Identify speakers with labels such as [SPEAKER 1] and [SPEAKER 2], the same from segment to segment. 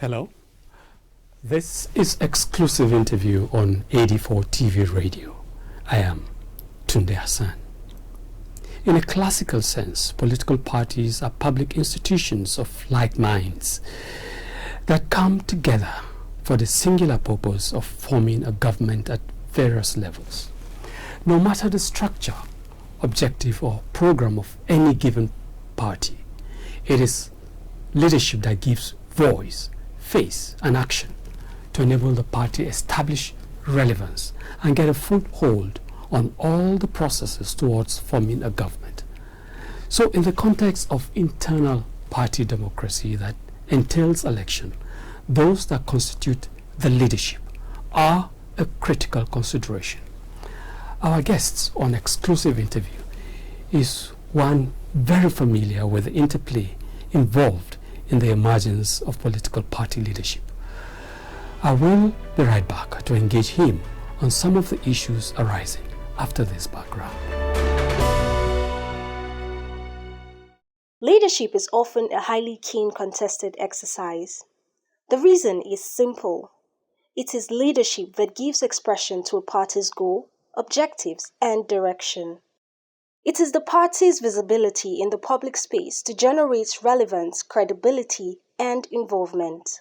[SPEAKER 1] Hello. This is exclusive interview on 84 TV radio. I am Tunde Hassan. In a classical sense, political parties are public institutions of like minds that come together for the singular purpose of forming a government at various levels. No matter the structure, objective or program of any given party, it is leadership that gives voice, face and action to enable the party establish relevance and get a foothold on all the processes towards forming a government. So in the context of internal party democracy that entails election, those that constitute the leadership are a critical consideration. Our guests on exclusive interview is one very familiar with the interplay involved in the emergence of political party leadership. I will be right back to engage him on some of the issues arising after this background.
[SPEAKER 2] Leadership is often a highly keen contested exercise. The reason is simple. It is leadership that gives expression to a party's goal, objectives, and direction. It is the party's visibility in the public space to generate relevance, credibility, and involvement.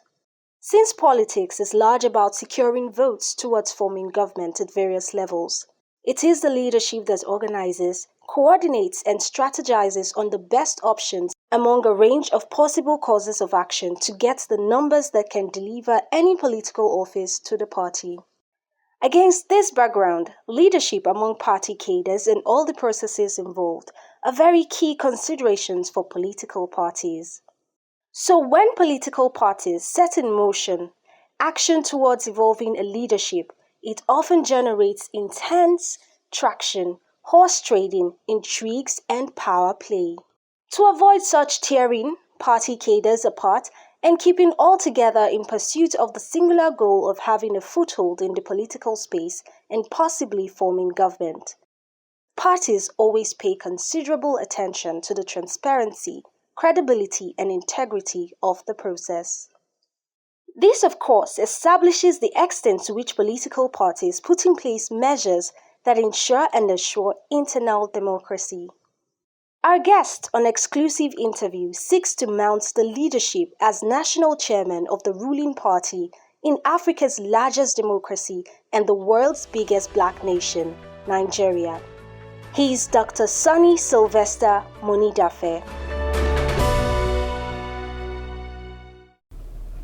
[SPEAKER 2] Since politics is large about securing votes towards forming government at various levels, it is the leadership that organizes, coordinates, and strategizes on the best options among a range of possible courses of action to get the numbers that can deliver any political office to the party. Against this background, leadership among party cadres and all the processes involved are very key considerations for political parties. So when political parties set in motion action towards evolving a leadership, it often generates intense traction, horse trading, intrigues, and power play. To avoid such tearing party cadres apart and keeping all together in pursuit of the singular goal of having a foothold in the political space and possibly forming government, parties always pay considerable attention to the transparency, credibility, and integrity of the process. This, of course, establishes the extent to which political parties put in place measures that ensure and assure internal democracy. Our guest on exclusive interview seeks to mount the leadership as national chairman of the ruling party in Africa's largest democracy and the world's biggest black nation, Nigeria. He is Dr. Sonny Sylvester Monidafe.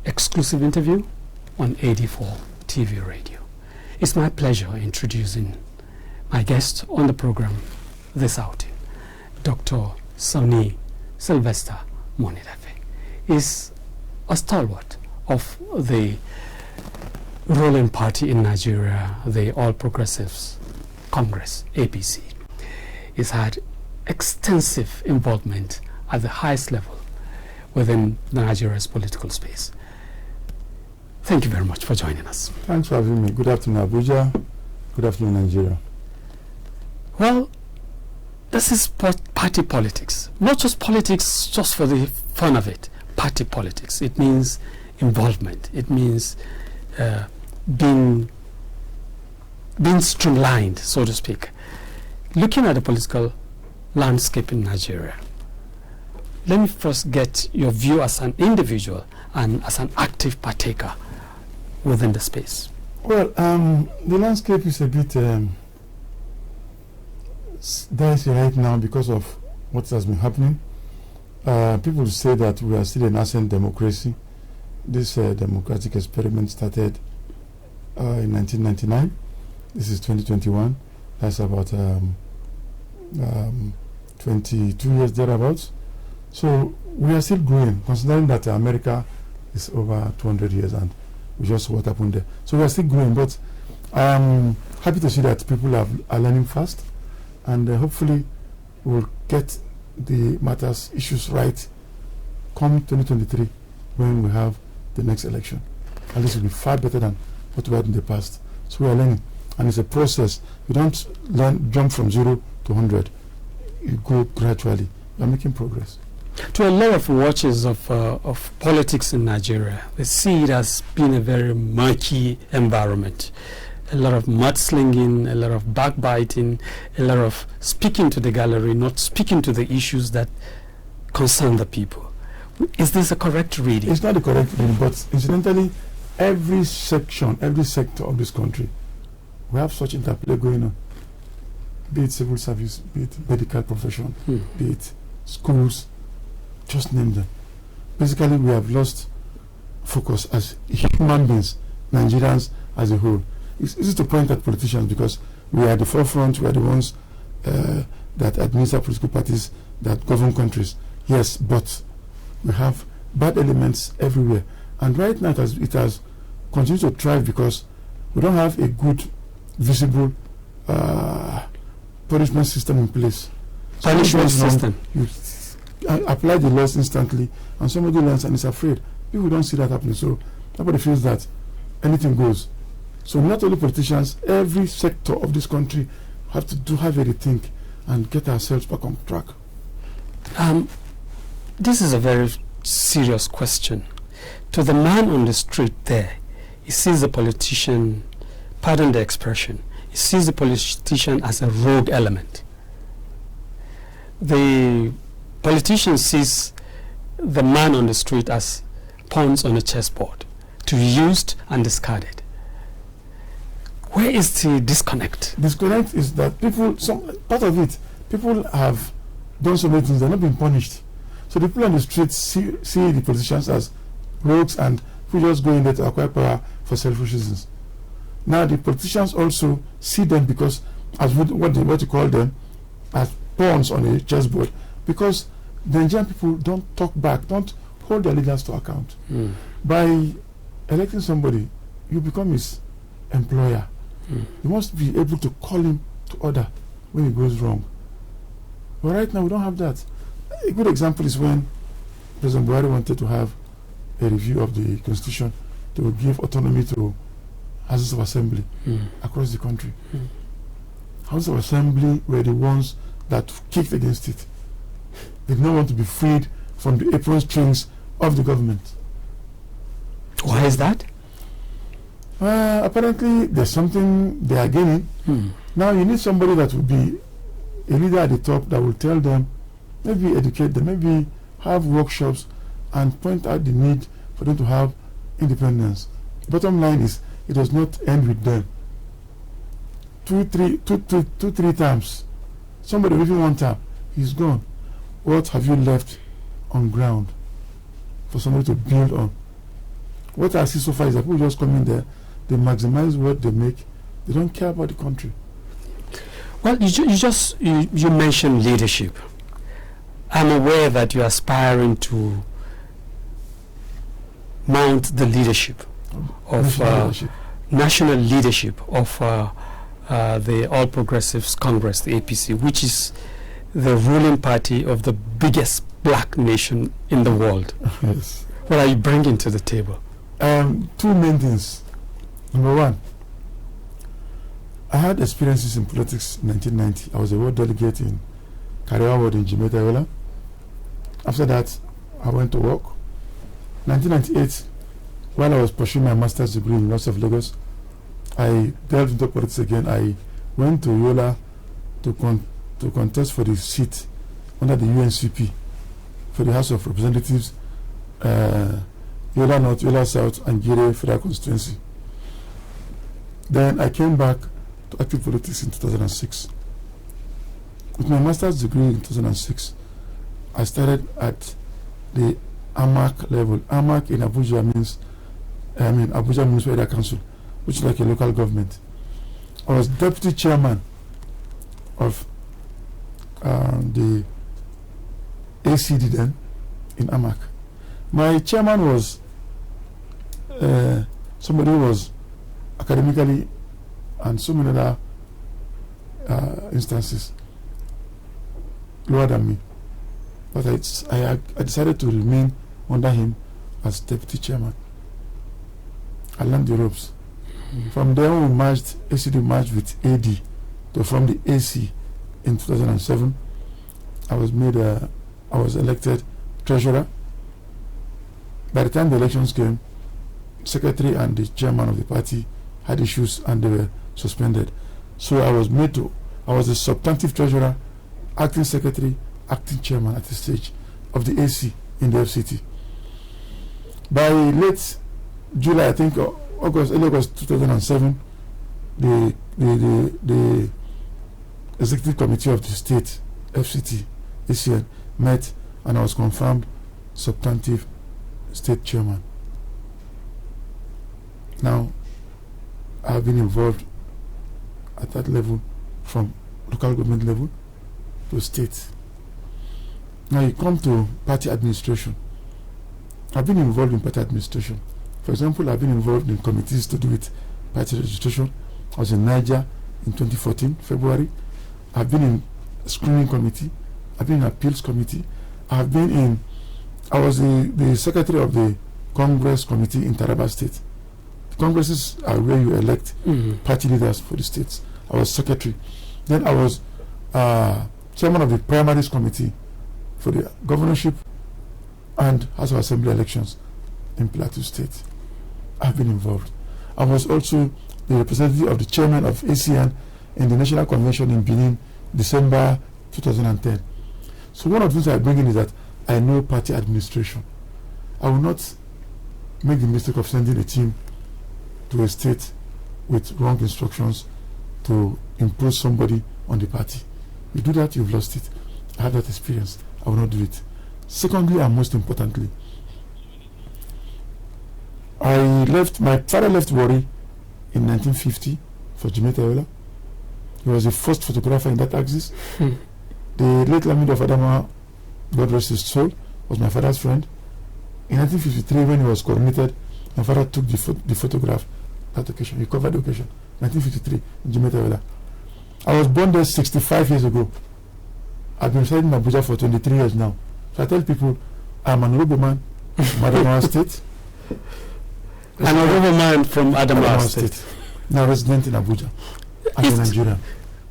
[SPEAKER 1] Exclusive interview on 84 TV radio. It's my pleasure introducing my guest on the program this outing. Dr. Sonny Sylvester Monidafe is a stalwart of the ruling party in Nigeria, the All Progressives Congress, APC. He's had extensive involvement at the highest level within Nigeria's political space. Thank you very much for joining us.
[SPEAKER 3] Thanks for having me. Good afternoon, Abuja. Good afternoon, Nigeria.
[SPEAKER 1] Well, this is party politics. Not just politics just for the fun of it. Party politics. It means involvement. It means being streamlined, so to speak. Looking at the political landscape in Nigeria, let me first get your view as an individual and as an active partaker within the space.
[SPEAKER 3] Well, the landscape is a bit dicey right now because of what has been happening. People say that we are still a nascent democracy. This democratic experiment started in 1999. This is 2021. That's about 22 years thereabouts. So we are still growing, considering that America is over 200 years and we just what happened there. So we are still growing, but I'm happy to see that people are learning fast, and hopefully we'll get the issues right come 2023 when we have the next election. And this will be far better than what we had in the past. So we are learning, and it's a process. You don't jump from 0 to 100. You go gradually. We are making progress.
[SPEAKER 1] To a lot of watchers of politics in Nigeria, they see it as being a very murky environment. A lot of mudslinging, a lot of backbiting, a lot of speaking to the gallery, not speaking to the issues that concern the people. Is this a correct reading?
[SPEAKER 3] It's not a correct reading, but incidentally, every section, every sector of this country, we have such interplay going on. Be it civil service, be it medical profession, be it schools, just name them. Basically, we have lost focus as human beings, Nigerians as a whole. It's easy to point at politicians because we are at the forefront, we are the ones that administer political parties that govern countries. Yes, but we have bad elements everywhere. And right now it has continued to thrive because we don't have a good, visible punishment system in place.
[SPEAKER 1] Punishment system.
[SPEAKER 3] You apply the laws instantly, and somebody learns and is afraid. People don't see that happening, so nobody feels that anything goes. So not only politicians, every sector of this country have to have a rethink and get ourselves back on track.
[SPEAKER 1] This is a very serious question. To the man on the street there, he sees the politician, pardon the expression, he sees the politician as a rogue element. The politician sees the man on the street as pawns on a chessboard, to be used and discarded. Where is the disconnect?
[SPEAKER 3] Disconnect is that part of it, people have done so many things, they're not being punished. So the people on the streets see the politicians as rogues and who just go in there to acquire power for selfish reasons. Now the politicians also see them because as what you call them, as pawns on a chessboard, because the Nigerian people don't talk back, don't hold their leaders to account. By electing somebody, you become his employer. You must be able to call him to order when it goes wrong. But right now we don't have that. A good example is when President Buhari wanted to have a review of the constitution to give autonomy to houses of assembly across the country. Houses of assembly were the ones that kicked against it. They did not want to be freed from the apron strings of the government.
[SPEAKER 1] Why is that?
[SPEAKER 3] Apparently there's something they are gaining. Now you need somebody that will be a leader at the top that will tell them, maybe educate them, maybe have workshops and point out the need for them to have independence. Bottom line is, it does not end with them. Two, three times. Somebody even one time, he's gone. What have you left on ground for somebody to build on? What I see so far is that people just come in there, they maximize what they make, they don't care about the country.
[SPEAKER 1] Well, you mentioned leadership. I'm aware that you're aspiring to mount the leadership of national leadership of the All Progressives Congress, the APC, which is the ruling party of the biggest black nation in the world.
[SPEAKER 3] Yes.
[SPEAKER 1] What are you bringing to the table?
[SPEAKER 3] Two main things. Number one, I had experiences in politics in 1990. I was a world delegate in Kariwa Ward in Jamaica Yola. After that, I went to work. 1998, while I was pursuing my master's degree in University of Lagos, I delved into politics again. I went to Yola to contest for the seat under the UNCP for the House of Representatives, Yola North, Yola South, and Gire Federal Constituency. Then I came back to active politics in 2006. With my master's degree in 2006, I started at the AMAC level. AMAC in Abuja means, Abuja Municipal Area Council, which is like a local government. I was deputy chairman of the ACD then in AMAC. My chairman was somebody who was academically and so many other instances lower than me. But I decided to remain under him as deputy chairman. I learned the ropes. From there we merged, ACD merged with AD to form the AC in 2007. I was elected treasurer. By the time the elections came, secretary and the chairman of the party had issues and they were suspended. So I was the substantive treasurer, acting secretary, acting chairman at the stage of the AC in the FCT. By late July, I think early August 2007, the executive committee of the state FCT ACN met and I was confirmed substantive state chairman. Now, I have been involved at that level, from local government level to state. Now you come to party administration. I've been involved in party administration. For example, I've been involved in committees to do with party registration. I was in Niger in 2014, February. I've been in screening committee. I've been in appeals committee. I was the secretary of the Congress committee in Taraba State. The congresses are where you elect party leaders for the states. I was secretary. Then I was chairman of the primaries committee for the governorship and House of Assembly elections in Plateau State. I've been involved. I was also the representative of the chairman of ACN in the National Convention in Benin, December 2010. So one of the things I bring in is that I know party administration. I will not make the mistake of sending a team to a state with wrong instructions to impose somebody on the party. You do that, you've lost it. I have that experience. I will not do it. Secondly, and most importantly, my father left Warri in 1950 for Jimeta Ewela. He was the first photographer in that axis. The late Lamido of Adama, God rest his soul, was my father's friend. In 1953, when he was coronated, my father took the photograph that occasion. He covered the occasion. 1953 in Jimeta Ewela. I was born there 65 years ago. I've been residing in Abuja for 23 years now. So I tell people, I'm an honorable man from Adamawa State.
[SPEAKER 1] An honorable man from Adamawa State.
[SPEAKER 3] Now resident in Abuja. I'm a Nigerian.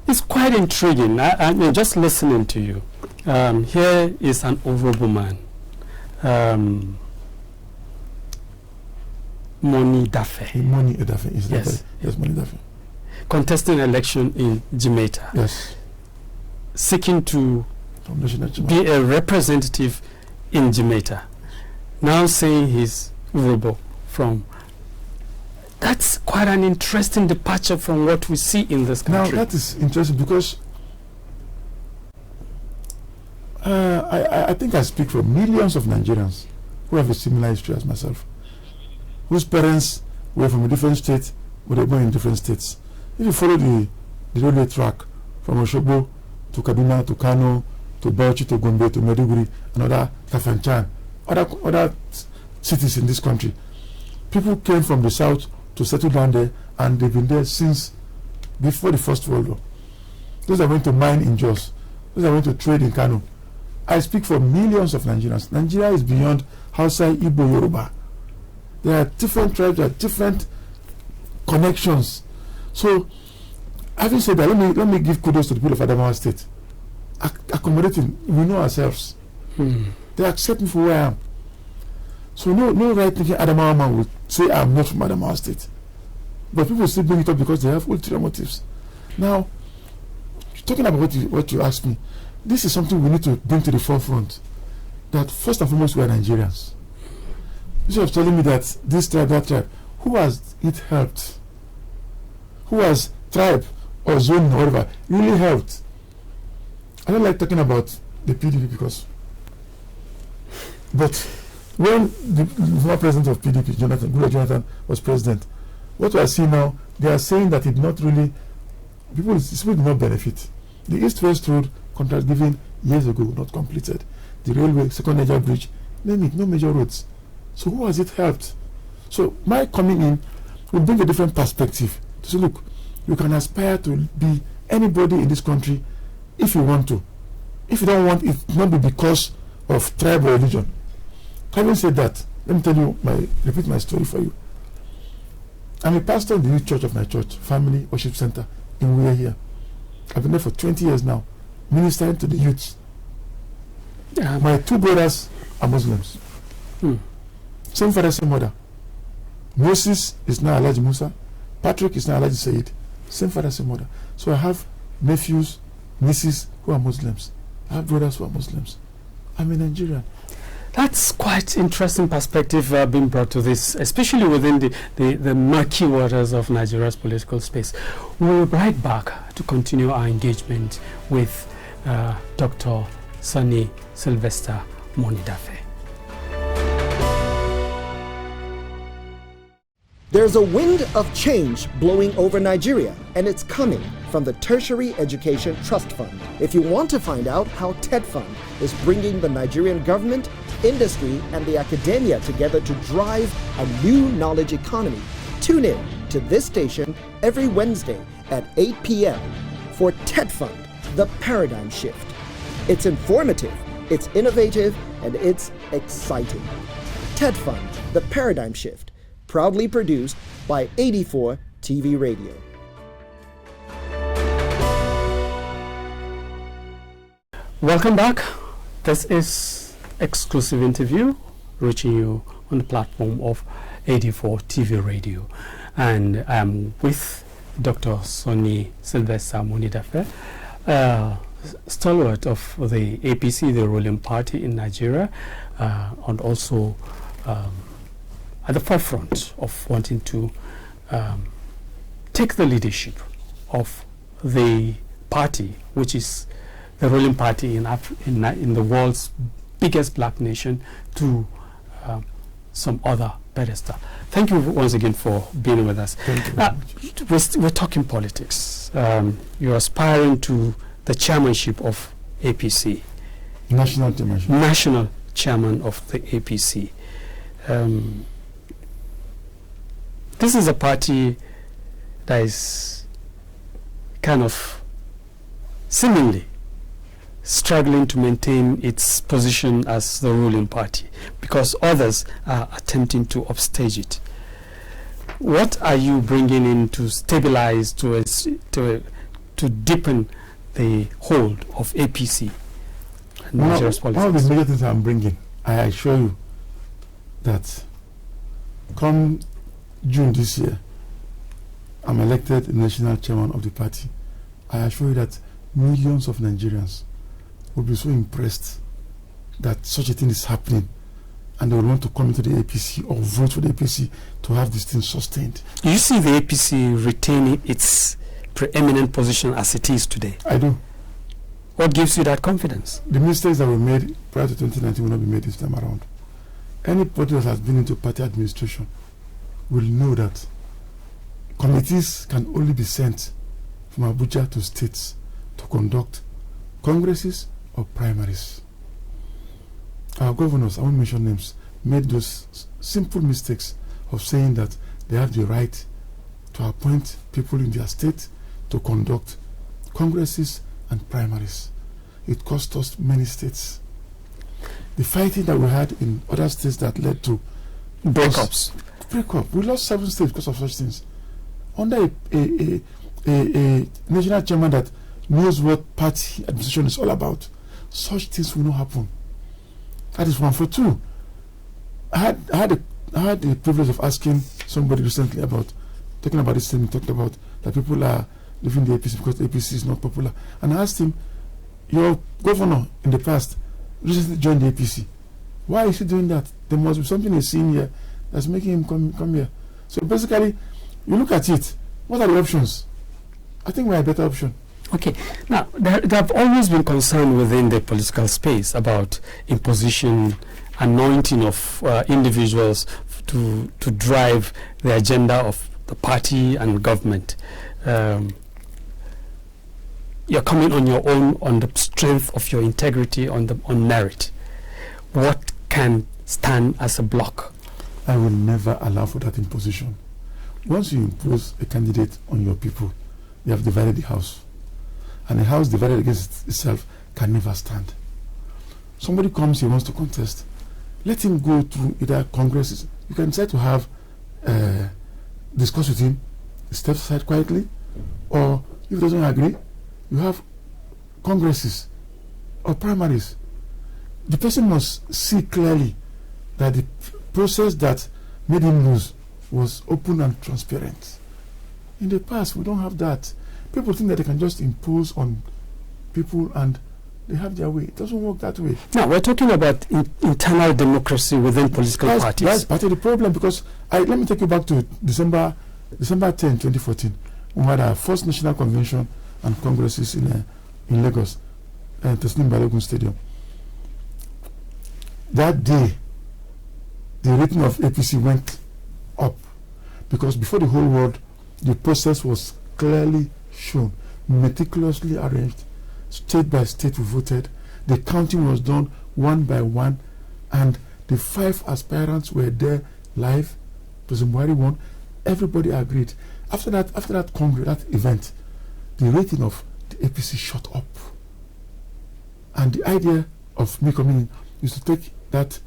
[SPEAKER 1] It's quite intriguing. I'm just listening to you. Here is an honorable man. Moni Dafe.
[SPEAKER 3] Moni Dafe is
[SPEAKER 1] yes.
[SPEAKER 3] That yes, Moni Dafe.
[SPEAKER 1] Contesting election in Jimeta.
[SPEAKER 3] Yes.
[SPEAKER 1] Seeking to be a representative in Jimeta. Now saying he's honorable from. That's quite an interesting departure from what we see in this country.
[SPEAKER 3] Now that is interesting because I think I speak for millions of Nigerians who have a similar history as myself, whose parents were from a different state, but they were born in different states. If you follow the railway track from Osogbo to Kaduna to Kano to Bauchi to Gombe to Maiduguri and other Kafanchan, other cities in this country, people came from the south to settle down there, and they've been there since before the First World War. Those are going to mine in Jos. Those are going to trade in Kano. I speak for millions of Nigerians. Nigeria is beyond Hausa, Igbo, Yoruba. There are different tribes, there are different connections. So, having said that, let me give kudos to the people of Adamawa State. Accommodating, we know ourselves. They accept me for where I am. So no right thinking Adamawa man will say I'm not from Adamawa State. But people still bring it up because they have ulterior motives. Now, talking about what you asked me, this is something we need to bring to the forefront. That first and foremost we are Nigerians. Instead of telling me that this tribe, that tribe, who has it helped? Who has tribe or zone or whatever really helped? I don't like talking about the PDP because, but when the former president of PDP, Jonathan, was president, what we are seeing now, they are saying that it not really, people did not benefit. The East-West Road contract given years ago, not completed. The railway, second Niger bridge, name it, no major roads. So who has it helped? So my coming in will bring a different perspective. To say, look, you can aspire to be anybody in this country if you want to. If you don't want it, not be because of tribe or religion. Having said that, let me tell you repeat my story for you. I'm a pastor in the youth church of my church, Family Worship Center in Uwe here. I've been there for 20 years now, ministering to the youths. My two brothers are Muslims.
[SPEAKER 1] Hmm.
[SPEAKER 3] Same father, same mother. Moses is now Elijah Musa. Patrick is now Elijah Said. Same father, same mother. So I have nephews, nieces who are Muslims. I have brothers who are Muslims. I'm a Nigerian.
[SPEAKER 1] That's quite interesting perspective being brought to this, especially within the murky waters of Nigeria's political space. We'll be right back to continue our engagement with Dr. Sonny Sylvester Monidafe.
[SPEAKER 4] There's a wind of change blowing over Nigeria, and it's coming from the Tertiary Education Trust Fund. If you want to find out how TED Fund is bringing the Nigerian government, industry, and the academia together to drive a new knowledge economy, tune in to this station every Wednesday at 8 p.m. for TED Fund, the paradigm shift. It's informative, it's innovative, and it's exciting. TED Fund, the paradigm shift. Proudly produced by 84 TV Radio.
[SPEAKER 1] Welcome back. This is exclusive interview reaching you on the platform of 84 TV Radio. And I'm with Dr. Sonny Sylvester Monidafe, stalwart of the APC, the ruling party in Nigeria, and also at the forefront of wanting to take the leadership of the party, which is the ruling party in the world's biggest black nation, to some other pedestal. Thank you once again for being with us. We're talking politics. You're aspiring to the chairmanship of APC.
[SPEAKER 3] National chairmanship.
[SPEAKER 1] National chairman of the APC. This is a party that is kind of seemingly struggling to maintain its position as the ruling party because others are attempting to upstage it. What are you bringing in to stabilize, to deepen the hold of APC?
[SPEAKER 3] One of the major things I'm bringing, I assure you that come June this year, I'm elected national chairman of the party. I assure you that millions of Nigerians will be so impressed that such a thing is happening, and they will want to come into the APC or vote for the APC to have this thing sustained.
[SPEAKER 1] Do you see the APC retaining its preeminent position as it is today?
[SPEAKER 3] I do.
[SPEAKER 1] What gives you that confidence?
[SPEAKER 3] The mistakes that were made prior to 2019 will not be made this time around. Anybody that has been into party administration will know that committees can only be sent from Abuja to states to conduct congresses or primaries. Our governors, I won't mention names, made those simple mistakes of saying that they have the right to appoint people in their state to conduct congresses and primaries. It cost us many states. The fighting that we had in other states that led to
[SPEAKER 1] breakups.
[SPEAKER 3] We lost 7 states because of such things. Under a national chairman that knows what party administration is all about, such things will not happen. That is one. For two, I had the privilege of asking somebody recently about talking about this thing. Talked about that people are leaving the APC because the APC is not popular, and I asked him, your governor in the past recently joined the APC. Why is he doing that? There must be something he's seeing here that's making him come here. So basically, you look at it. What are the options? I think we're a better option.
[SPEAKER 1] Okay. Now, there have always been concern within the political space about imposition, anointing of individuals to drive the agenda of the party and government. You're coming on your own on the strength of your integrity, on merit. What can stand as a block?
[SPEAKER 3] I will never allow for that imposition. Once you impose a candidate on your people, you have divided the house. And a house divided against itself can never stand. Somebody comes here, wants to contest, let him go through either congresses. You can decide to have discuss with him, step aside quietly, or if he doesn't agree, you have congresses or primaries. the person must see clearly that the process that made him lose was open and transparent. In the past, we don't have that. People think that they can just impose on people and they have their way. It doesn't work that way.
[SPEAKER 1] Now, we're talking about internal democracy within political parties.
[SPEAKER 3] That's part of the problem, because let me take you back to December 10, 2014. We had our first national convention and congresses in Lagos, Teslim Balogun Stadium. That day, the rating of APC went up, because before the whole world, the process was clearly shown, meticulously arranged. State by state we voted. The counting was done one by one, and the 5 aspirants were there live. President Buhari won. Everybody agreed. After that congress, that event, the rating of the APC shot up. And the idea of me coming in is to take that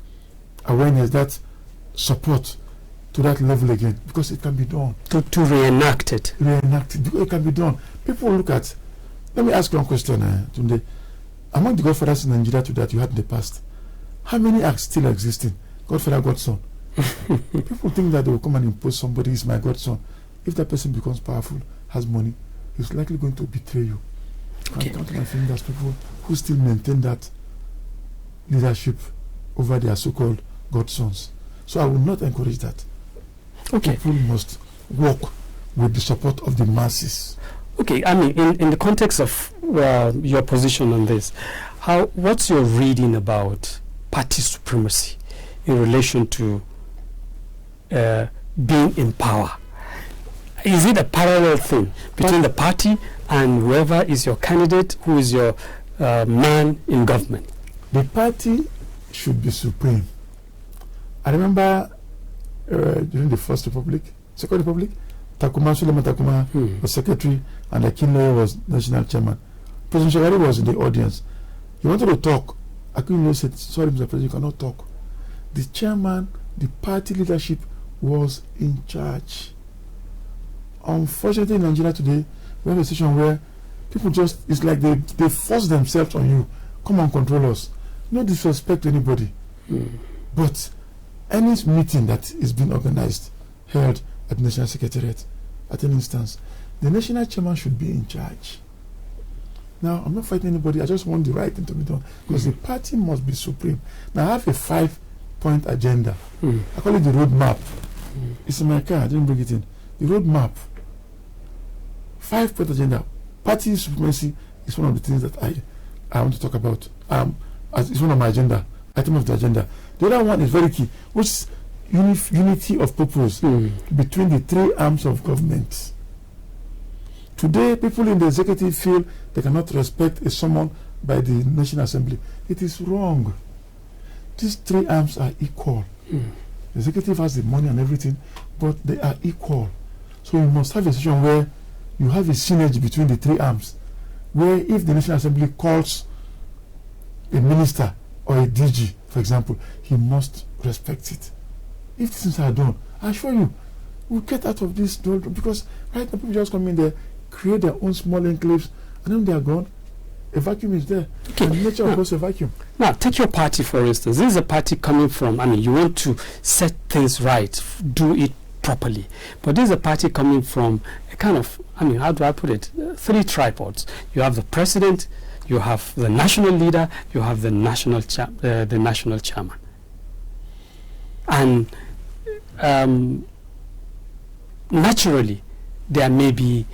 [SPEAKER 3] awareness, that support to that level again, because it can be done.
[SPEAKER 1] To reenact it.
[SPEAKER 3] It can be done. People look at. Let me ask you one question, Tunde. Among the godfathers in Nigeria that you had in the past, how many are still existing? Godfather, godson. People think that they will come and impose somebody is my godson. If that person becomes powerful, has money, he's likely going to betray you.
[SPEAKER 1] Okay.
[SPEAKER 3] I count my fingers people who still maintain that leadership over their so-called godsons. So I will not encourage that.
[SPEAKER 1] Okay.
[SPEAKER 3] People must work with the support of the masses.
[SPEAKER 1] Okay, I mean, in the context of your position on this, what's your reading about party supremacy in relation to being in power? Is it a parallel thing between the party and whoever is your candidate, who is your man in government?
[SPEAKER 3] The party should be supreme. I remember during the Second Republic, Suleiman Takuma was secretary and Akinloye was national chairman. President Shagari was in the audience. He wanted to talk. Akinloye said, sorry, Mr. President, you cannot talk. The chairman, the party leadership was in charge. Unfortunately, in Nigeria today, we have a situation where people it's like they force themselves on you. Come and control us. No disrespect to anybody. But any meeting that is being organized, held at the National Secretariat, at an instance, the national chairman should be in charge. Now, I'm not fighting anybody. I just want the right thing to be done, because the party must be supreme. Now, I have a 5-point agenda. I call it the roadmap. It's in my car. I didn't bring it in. The roadmap. 5-point agenda. Party supremacy is one of the things that I want to talk about. It's one of my agenda, item of the agenda. The other one is very key, which is unity of purpose between the 3 arms of government. Today, people in the executive feel they cannot respect a summon by the National Assembly. It is wrong. These 3 arms are equal. The executive has the money and everything, but they are equal. So you must have a situation where you have a synergy between the 3 arms, where if the National Assembly calls a minister or a DG, for example, he must respect it. If things are done, I assure you, we'll get out of this, because right now people just come in there, create their own small enclaves, and then they are gone. A vacuum is there. Okay. And nature of course a vacuum.
[SPEAKER 1] Now, take your party, for instance. This is a party coming from, you want to set things right, do it properly. But this is a party coming from a kind of, how do I put it? 3 tripods. You have the president, you have the national leader, you have the national chairman. And naturally, there may be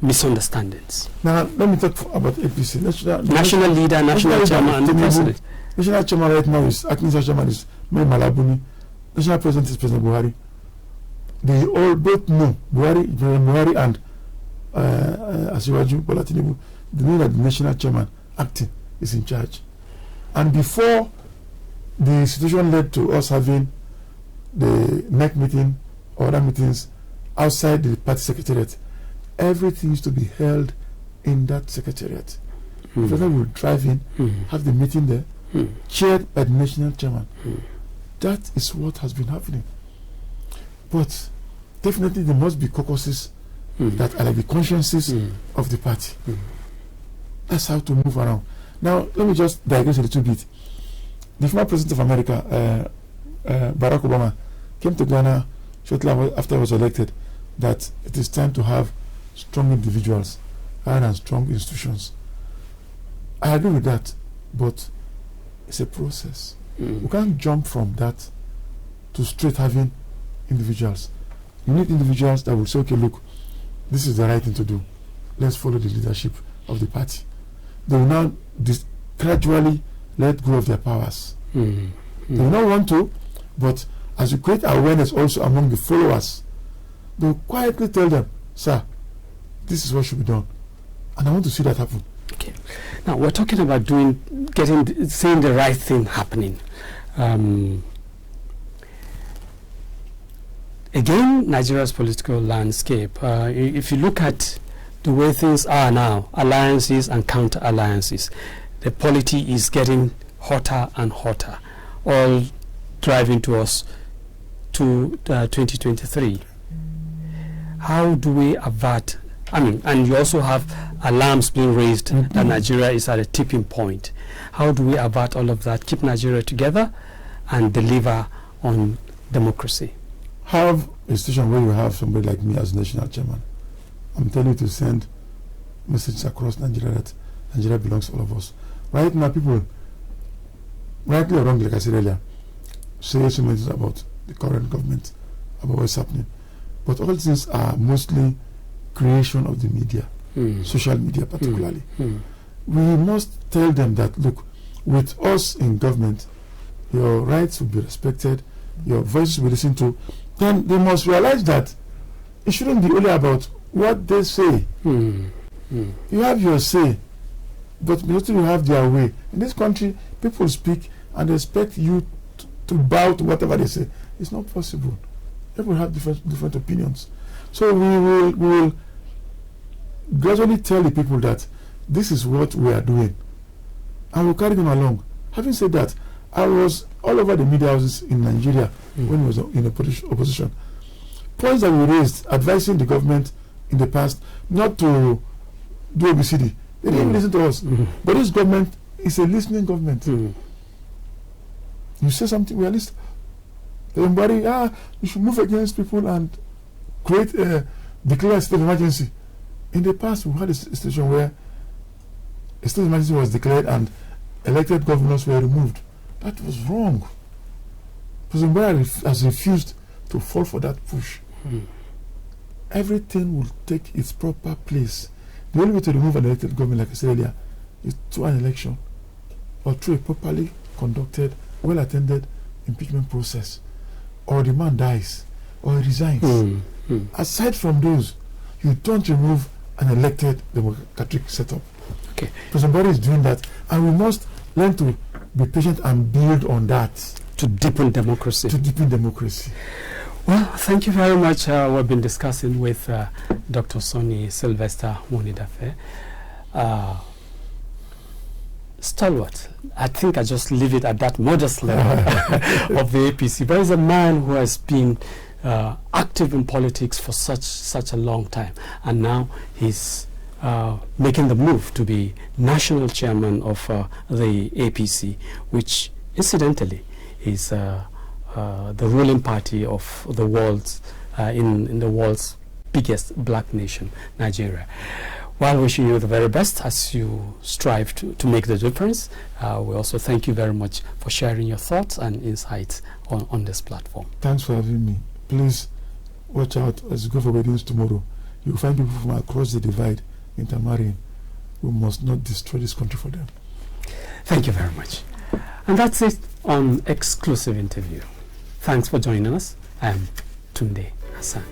[SPEAKER 1] misunderstandings.
[SPEAKER 3] Now, let me talk about APC.
[SPEAKER 1] National leader, national chairman, and the president.
[SPEAKER 3] National chairman right now is, acting chairman is Mai Malabuni. National president is President Buhari. They all both know Buhari and Asiwaju Bola Tinubu. They know that the national chairman acting is in charge. And before the situation led to us having the NEC meeting or other meetings outside the party secretariat, everything used to be held in that secretariat. The president will drive in, have the meeting there, chaired by the national chairman. That is what has been happening. But definitely there must be caucuses that are like the consciences of the party. That's how to move around. Now, let me just digress a little bit. The former president of America, Barack Obama, came to Ghana shortly after he was elected that it is time to have strong individuals rather than strong institutions. I agree with that, but it's a process. We can't jump from that to straight having individuals. You need individuals that will say, okay, look, this is the right thing to do. Let's follow the leadership of the party. They will now gradually let go of their powers. They will not want to, but as you create awareness also among the followers, they will quietly tell them, sir, this is what should be done. And I want to see that happen.
[SPEAKER 1] Okay. Now we're talking about saying the right thing happening. Again, Nigeria's political landscape, if you look at the way things are now, alliances and counter-alliances, the polity is getting hotter and hotter, all driving to us to 2023. How do we avert, and you also have alarms being raised that Nigeria is at a tipping point. How do we avert all of that, keep Nigeria together and deliver on democracy?
[SPEAKER 3] Have a situation where you have somebody like me as national chairman. I'm telling you to send messages across Nigeria that Nigeria belongs to all of us. Right now, people, rightly or wrongly, like I said earlier, say so many things about the current government, about what's happening. But all things are mostly creation of the media, social media particularly. We must tell them that, look, with us in government, your rights will be respected, your voices will be listened to. Then they must realize that it shouldn't be only about what they say. You have your say, but mostly you have their way. In this country, people speak and expect you to bow to whatever they say. It's not possible. People have different opinions. So we will gradually tell the people that this is what we are doing, and we'll carry them along. Having said that, I was all over the media houses in Nigeria when we was in opposition. Points that we raised, advising the government in the past not to do ABCD. They didn't even listen to us. But this government is a listening government. You say something, we are listening. Everybody, you should move against people and declare a state of emergency. In the past, we had a situation where a state of emergency was declared and elected governors were removed. That was wrong. President Buhari has refused to fall for that push. Everything will take its proper place. The only way to remove an elected government, like I said earlier, is through an election or through a properly conducted, well-attended impeachment process, or the man dies or he resigns. Aside from those, you don't remove an elected democratic setup.
[SPEAKER 1] Okay.
[SPEAKER 3] President Buhari is doing that, and we must learn to be patient and build on that.
[SPEAKER 1] To deepen democracy.
[SPEAKER 3] Well,
[SPEAKER 1] thank you very much. We've been discussing with Dr. Sonny Sylvester Monidafe. Stalwart. I think I just leave it at that modest level of the APC. But he's a man who has been active in politics for such a long time, and now he's making the move to be national chairman of the APC, which incidentally is the ruling party of the world's in the world's biggest black nation, Nigeria. While wishing you the very best as you strive to make the difference, we also thank you very much for sharing your thoughts and insights on this platform.
[SPEAKER 3] Thanks for having me. Please watch out as you go for weddings tomorrow. You'll find people from across the divide intermarrying. We must not destroy this country for them.
[SPEAKER 1] Thank you very much. And that's it on Exclusive Interview. Thanks for joining us. I am Tunde Hassan.